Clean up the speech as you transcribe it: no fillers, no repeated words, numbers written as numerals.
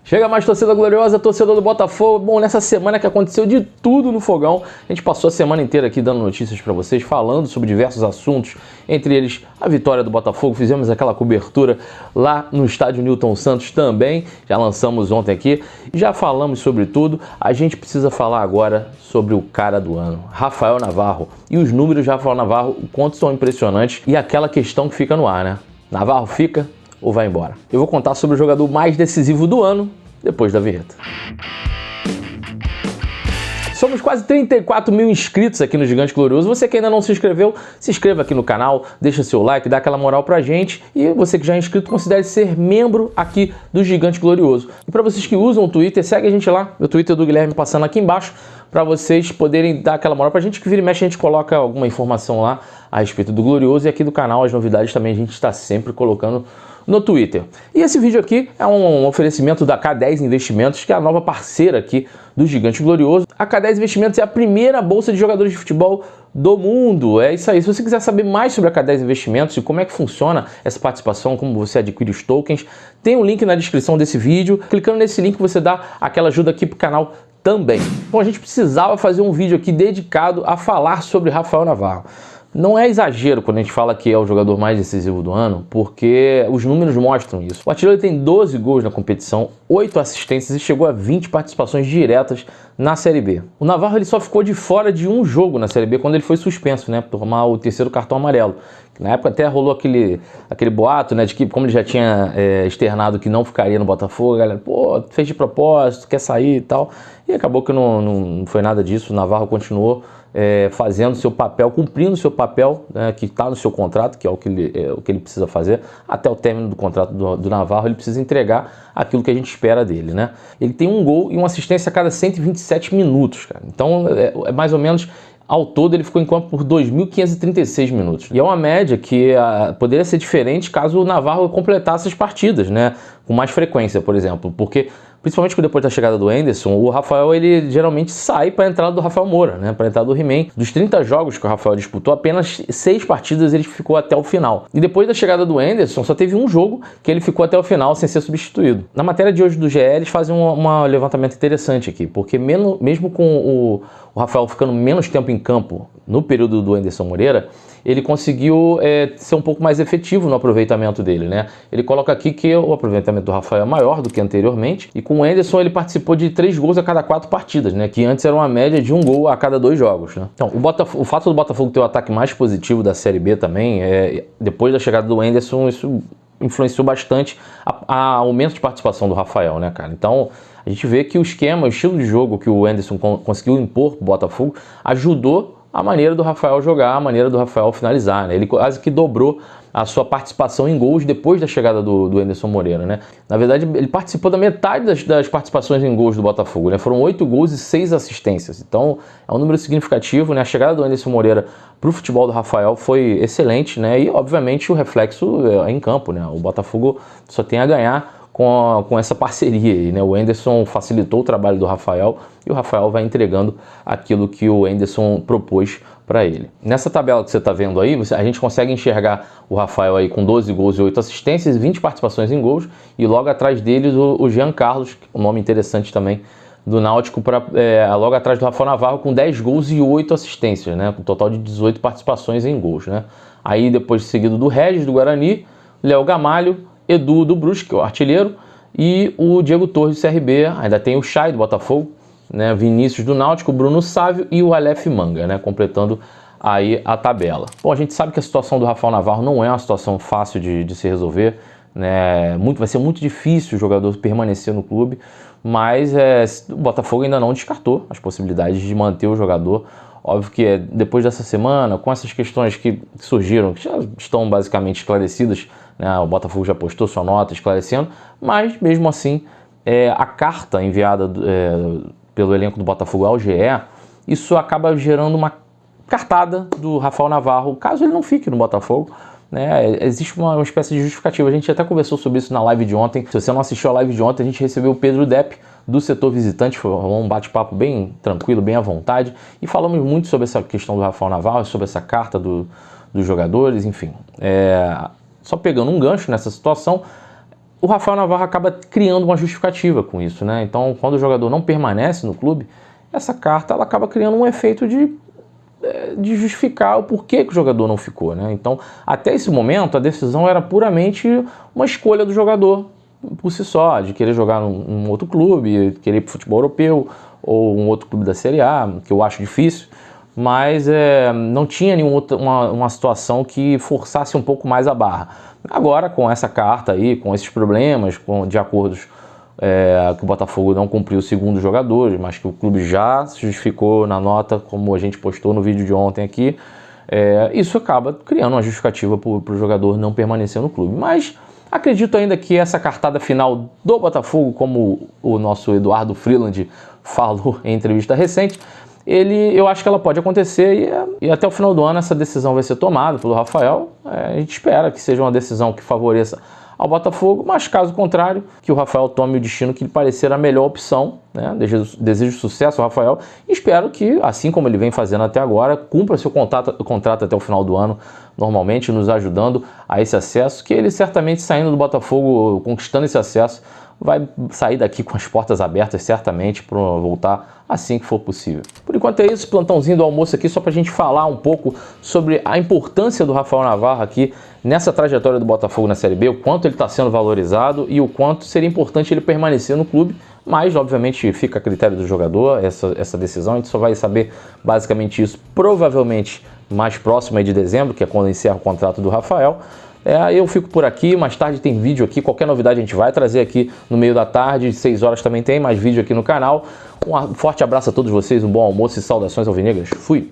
Chega mais, torcida gloriosa, torcedor do Botafogo. Bom, nessa semana que aconteceu de tudo no Fogão, a gente passou a semana inteira aqui dando notícias para vocês, falando sobre diversos assuntos, entre eles a vitória do Botafogo. Fizemos aquela cobertura lá no estádio Newton Santos também, já lançamos ontem aqui, já falamos sobre tudo. A gente precisa falar agora sobre o cara do ano, Rafael Navarro. E os números de Rafael Navarro, o quanto são impressionantes, e aquela questão que fica no ar, né? Navarro fica ou vai embora? Eu vou contar sobre o jogador mais decisivo do ano, depois da vinheta. Somos quase 34 mil inscritos aqui no Gigante Glorioso. Você que ainda não se inscreveu, se inscreva aqui no canal, deixa seu like, dá aquela moral pra gente. E você que já é inscrito, considere ser membro aqui do Gigante Glorioso. E para vocês que usam o Twitter, segue a gente lá. O Twitter do Guilherme passando aqui embaixo, para vocês poderem dar aquela moral pra gente, que vira e mexe a gente coloca alguma informação lá a respeito do Glorioso. E aqui do canal, as novidades também a gente está sempre colocando no Twitter. E esse vídeo aqui é um oferecimento da K10 Investimentos, que é a nova parceira aqui do Gigante Glorioso. A K10 Investimentos é a primeira bolsa de jogadores de futebol do mundo. É isso aí. Se você quiser saber mais sobre a K10 Investimentos e como é que funciona essa participação, como você adquire os tokens, tem um link na descrição desse vídeo. Clicando nesse link você dá aquela ajuda aqui pro canal também. Bom, a gente precisava fazer um vídeo aqui dedicado a falar sobre Rafael Navarro. Não é exagero quando a gente fala que é o jogador mais decisivo do ano, porque os números mostram isso. O artilheiro tem 12 gols na competição, 8 assistências e chegou a 20 participações diretas na Série B. O Navarro ele só ficou de fora de um jogo na Série B quando ele foi suspenso, né, por tomar o terceiro cartão amarelo. Na época até rolou aquele boato, né, de que como ele já tinha externado que não ficaria no Botafogo, a galera, pô, fez de propósito, quer sair e tal. E acabou que não foi nada disso. O Navarro continuou fazendo seu papel, cumprindo seu papel, né, que está no seu contrato, que é o que ele precisa fazer. Até o término do contrato do Navarro, ele precisa entregar aquilo que a gente espera dele, né? Ele tem um gol e uma assistência a cada 127 minutos, cara. Então é mais ou menos... Ao todo, ele ficou em campo por 2.536 minutos. E é uma média que poderia ser diferente caso o Navarro completasse as partidas, né? Com mais frequência, por exemplo. Porque, principalmente depois da chegada do Henderson, o Rafael, ele geralmente sai para a entrada do Rafael Moura, né? Para a entrada do He-Man. Dos 30 jogos que o Rafael disputou, apenas 6 partidas ele ficou até o final. E depois da chegada do Henderson, só teve um jogo que ele ficou até o final sem ser substituído. Na matéria de hoje do GE, eles fazem um levantamento interessante aqui. Porque mesmo com o Rafael ficando menos tempo em campo no período do Anderson Moreira, ele conseguiu ser um pouco mais efetivo no aproveitamento dele, né? Ele coloca aqui que o aproveitamento do Rafael é maior do que anteriormente, e com o Henderson ele participou de 3 gols a cada 4 partidas, né? Que antes era uma média de 1 gol a cada 2 jogos, né? Então, o fato do Botafogo ter o ataque mais positivo da Série B também, depois da chegada do Henderson, isso influenciou bastante a aumento de participação do Rafael, né, cara? Então, a gente vê que o esquema, o estilo de jogo que o Henderson conseguiu impor pro Botafogo ajudou a maneira do Rafael jogar, a maneira do Rafael finalizar, né? Ele quase que dobrou a sua participação em gols depois da chegada do Anderson Moreira, né? Na verdade, ele participou da metade das participações em gols do Botafogo, né? Foram 8 gols e 6 assistências. Então, é um número significativo, né? A chegada do Anderson Moreira para o futebol do Rafael foi excelente, né? E, obviamente, o reflexo é em campo, né? O Botafogo só tem a ganhar com essa parceria aí, né? O Henderson facilitou o trabalho do Rafael e o Rafael vai entregando aquilo que o Henderson propôs para ele. Nessa tabela que você está vendo aí, a gente consegue enxergar o Rafael aí com 12 gols e 8 assistências, 20 participações em gols, e logo atrás deles o Jean Carlos, um nome interessante também do Náutico, logo atrás do Rafael Navarro com 10 gols e 8 assistências, né? Com um total de 18 participações em gols, né? Aí depois seguido do Regis, do Guarani, Léo Gamalho, Edu do Brusque, o artilheiro, e o Diego Torres do CRB, ainda tem o Chay do Botafogo, né, Vinícius do Náutico, Bruno Sávio e o Aleph Manga, né, completando aí a tabela. Bom, a gente sabe que a situação do Rafael Navarro não é uma situação fácil de se resolver, né, vai ser muito difícil o jogador permanecer no clube, mas o Botafogo ainda não descartou as possibilidades de manter o jogador. Óbvio que depois dessa semana, com essas questões que surgiram, que já estão basicamente esclarecidas, né, o Botafogo já postou sua nota esclarecendo, mas mesmo assim, a carta enviada pelo elenco do Botafogo ao GE, isso acaba gerando uma cartada do Rafael Navarro, caso ele não fique no Botafogo, né? Existe uma espécie de justificativa. A gente até conversou sobre isso na live de ontem. Se você não assistiu a live de ontem, a gente recebeu o Pedro Depp do setor visitante, foi um bate-papo bem tranquilo, bem à vontade, e falamos muito sobre essa questão do Rafael Navarro, sobre essa carta dos jogadores, enfim. Só pegando um gancho nessa situação, o Rafael Navarro acaba criando uma justificativa com isso, né? Então, quando o jogador não permanece no clube, essa carta ela acaba criando um efeito de justificar o porquê que o jogador não ficou, né? Então, até esse momento, a decisão era puramente uma escolha do jogador por si só, de querer jogar num outro clube, querer ir para o futebol europeu ou um outro clube da Série A, que eu acho difícil, mas não tinha uma situação que forçasse um pouco mais a barra. Agora, com essa carta aí, com esses problemas, de acordos que o Botafogo não cumpriu o segundo jogador, mas que o clube já se justificou na nota, como a gente postou no vídeo de ontem aqui, isso acaba criando uma justificativa para o jogador não permanecer no clube. Mas acredito ainda que essa cartada final do Botafogo, como o nosso Eduardo Freeland falou em entrevista recente, eu acho que ela pode acontecer e até o final do ano essa decisão vai ser tomada pelo Rafael. A gente espera que seja uma decisão que favoreça ao Botafogo, mas caso contrário, que o Rafael tome o destino que lhe parecer a melhor opção, né? Desejo sucesso ao Rafael e espero que, assim como ele vem fazendo até agora, cumpra seu contrato até o final do ano, normalmente nos ajudando a esse acesso, que ele certamente saindo do Botafogo, conquistando esse acesso, vai sair daqui com as portas abertas, certamente, para voltar assim que for possível. Por enquanto é isso, plantãozinho do almoço aqui, só para a gente falar um pouco sobre a importância do Rafael Navarro aqui nessa trajetória do Botafogo na Série B, o quanto ele está sendo valorizado e o quanto seria importante ele permanecer no clube, mas obviamente fica a critério do jogador essa decisão, a gente só vai saber basicamente isso provavelmente mais próximo aí de dezembro, que é quando encerra o contrato do Rafael. Eu fico por aqui, mais tarde tem vídeo aqui, qualquer novidade a gente vai trazer aqui no meio da tarde, 6 horas também tem mais vídeo aqui no canal. Um forte abraço a todos vocês, um bom almoço e saudações alvinegras. Fui!